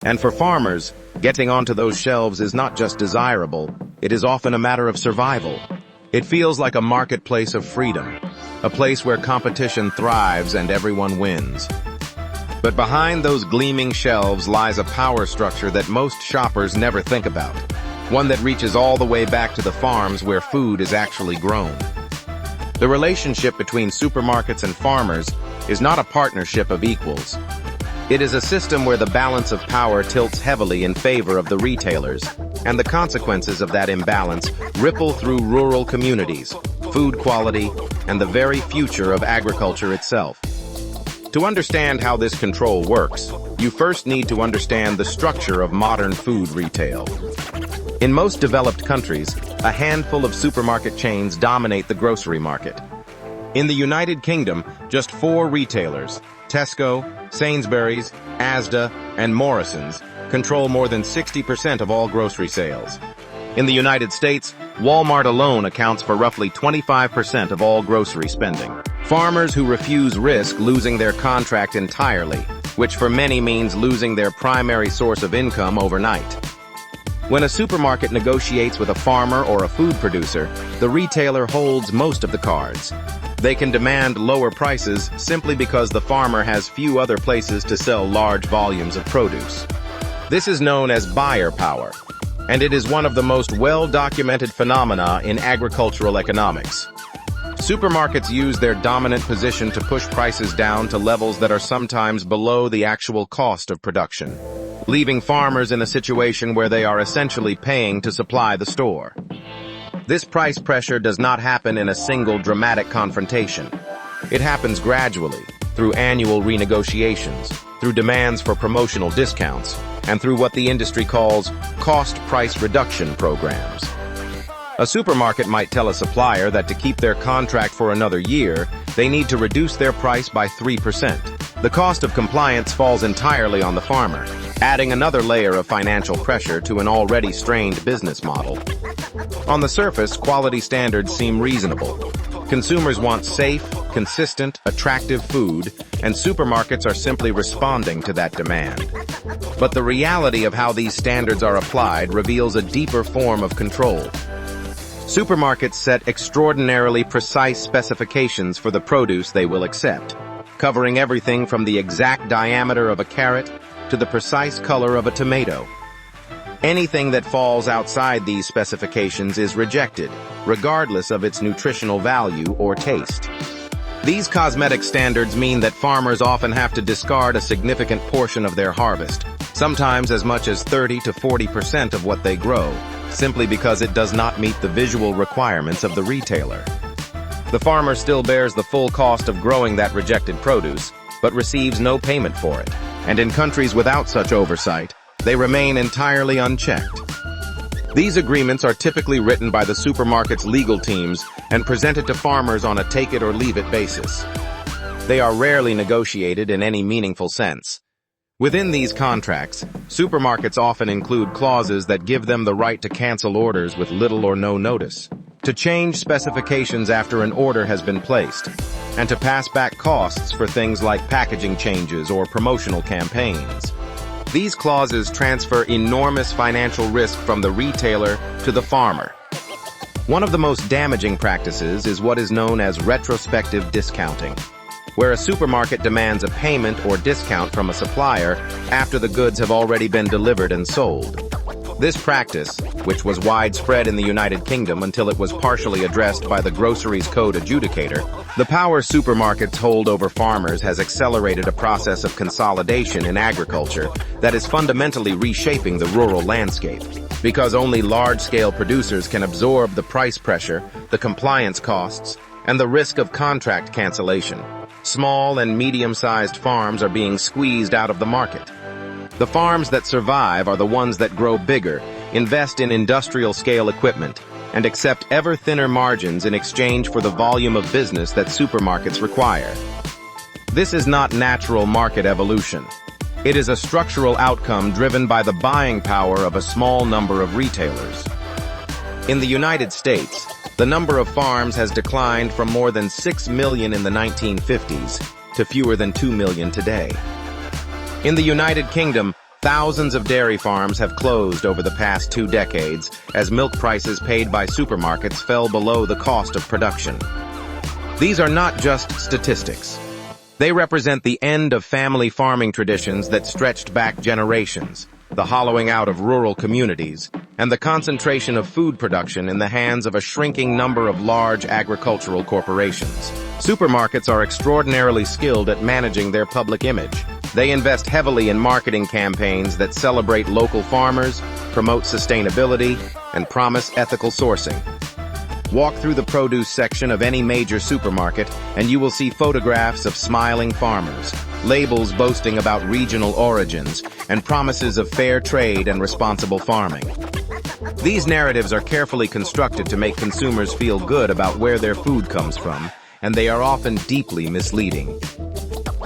And for farmers, getting onto those shelves is not just desirable, it is often a matter of survival. It feels like a marketplace of freedom, a place where competition thrives and everyone wins. But behind those gleaming shelves lies a power structure that most shoppers never think about, one that reaches all the way back to the farms where food is actually grown. The relationship between supermarkets and farmers is not a partnership of equals. It is a system where the balance of power tilts heavily in favor of the retailers, and the consequences of that imbalance ripple through rural communities, food quality, and the very future of agriculture itself. To understand how this control works, you first need to understand the structure of modern food retail. In most developed countries, a handful of supermarket chains dominate the grocery market. In the United Kingdom, just 4 retailers, Tesco, Sainsbury's, Asda, and Morrisons, control more than 60% of all grocery sales. In the United States, Walmart alone accounts for roughly 25% of all grocery spending. Farmers who refuse risk losing their contract entirely, which for many means losing their primary source of income overnight. When a supermarket negotiates with a farmer or a food producer, the retailer holds most of the cards. They can demand lower prices simply because the farmer has few other places to sell large volumes of produce. This is known as buyer power, and it is one of the most well-documented phenomena in agricultural economics. Supermarkets use their dominant position to push prices down to levels that are sometimes below the actual cost of production, leaving farmers in a situation where they are essentially paying to supply the store. This price pressure does not happen in a single dramatic confrontation. It happens gradually, through annual renegotiations, through demands for promotional discounts, and through what the industry calls cost-price reduction programs. A supermarket might tell a supplier that to keep their contract for another year, they need to reduce their price by 3%. The cost of compliance falls entirely on the farmer, adding another layer of financial pressure to an already strained business model. On the surface, quality standards seem reasonable. Consumers want safe, consistent, attractive food, and supermarkets are simply responding to that demand. But the reality of how these standards are applied reveals a deeper form of control. Supermarkets set extraordinarily precise specifications for the produce they will accept, covering everything from the exact diameter of a carrot to the precise color of a tomato. Anything that falls outside these specifications is rejected, regardless of its nutritional value or taste. These cosmetic standards mean that farmers often have to discard a significant portion of their harvest, sometimes as much as 30 to 40% of what they grow, simply because it does not meet the visual requirements of the retailer. The farmer still bears the full cost of growing that rejected produce, but receives no payment for it. And in countries without such oversight, they remain entirely unchecked. These agreements are typically written by the supermarket's legal teams and presented to farmers on a take-it-or-leave-it basis. They are rarely negotiated in any meaningful sense. Within these contracts, supermarkets often include clauses that give them the right to cancel orders with little or no notice, to change specifications after an order has been placed, and to pass back costs for things like packaging changes or promotional campaigns. These clauses transfer enormous financial risk from the retailer to the farmer. One of the most damaging practices is what is known as retrospective discounting, where a supermarket demands a payment or discount from a supplier after the goods have already been delivered and sold. This practice, which was widespread in the United Kingdom until it was partially addressed by the Groceries Code adjudicator, the power supermarkets hold over farmers has accelerated a process of consolidation in agriculture that is fundamentally reshaping the rural landscape. Because only large-scale producers can absorb the price pressure, the compliance costs, and the risk of contract cancellation, small and medium-sized farms are being squeezed out of the market. The farms that survive are the ones that grow bigger, invest in industrial-scale equipment, and accept ever thinner margins in exchange for the volume of business that supermarkets require. This is not natural market evolution. It is a structural outcome driven by the buying power of a small number of retailers. In the United States, the number of farms has declined from more than 6 million in the 1950s to fewer than 2 million today. In the United Kingdom, Thousands of dairy farms have closed over the past 2 decades as milk prices paid by supermarkets fell below the cost of production. These are not just statistics. They represent the end of family farming traditions that stretched back generations, the hollowing out of rural communities, and the concentration of food production in the hands of a shrinking number of large agricultural corporations. Supermarkets are extraordinarily skilled at managing their public image. They invest heavily in marketing campaigns that celebrate local farmers, promote sustainability, and promise ethical sourcing. Walk through the produce section of any major supermarket, and you will see photographs of smiling farmers, labels boasting about regional origins, and promises of fair trade and responsible farming. These narratives are carefully constructed to make consumers feel good about where their food comes from, and they are often deeply misleading.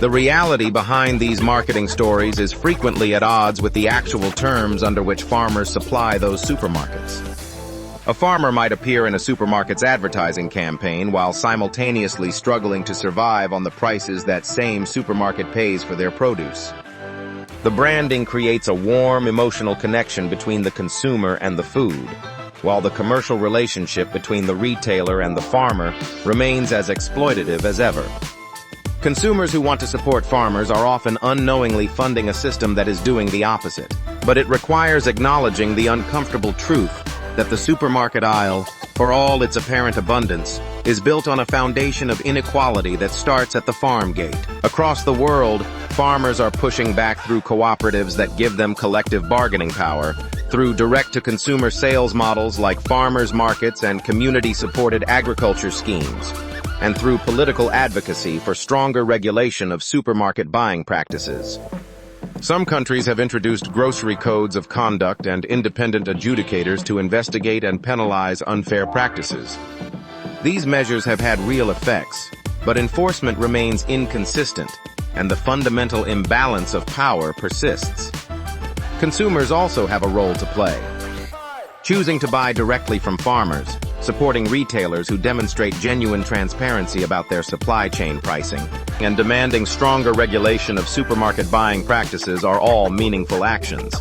The reality behind these marketing stories is frequently at odds with the actual terms under which farmers supply those supermarkets. A farmer might appear in a supermarket's advertising campaign while simultaneously struggling to survive on the prices that same supermarket pays for their produce. The branding creates a warm, emotional connection between the consumer and the food, while the commercial relationship between the retailer and the farmer remains as exploitative as ever. Consumers who want to support farmers are often unknowingly funding a system that is doing the opposite. But it requires acknowledging the uncomfortable truth that the supermarket aisle, for all its apparent abundance, is built on a foundation of inequality that starts at the farm gate. Across the world, farmers are pushing back through cooperatives that give them collective bargaining power, through direct-to-consumer sales models like farmers' markets and community-supported agriculture schemes, and through political advocacy for stronger regulation of supermarket buying practices. Some countries have introduced grocery codes of conduct and independent adjudicators to investigate and penalize unfair practices. These measures have had real effects, but enforcement remains inconsistent, and the fundamental imbalance of power persists. Consumers also have a role to play. Choosing to buy directly from farmers, supporting retailers who demonstrate genuine transparency about their supply chain pricing, and demanding stronger regulation of supermarket buying practices are all meaningful actions.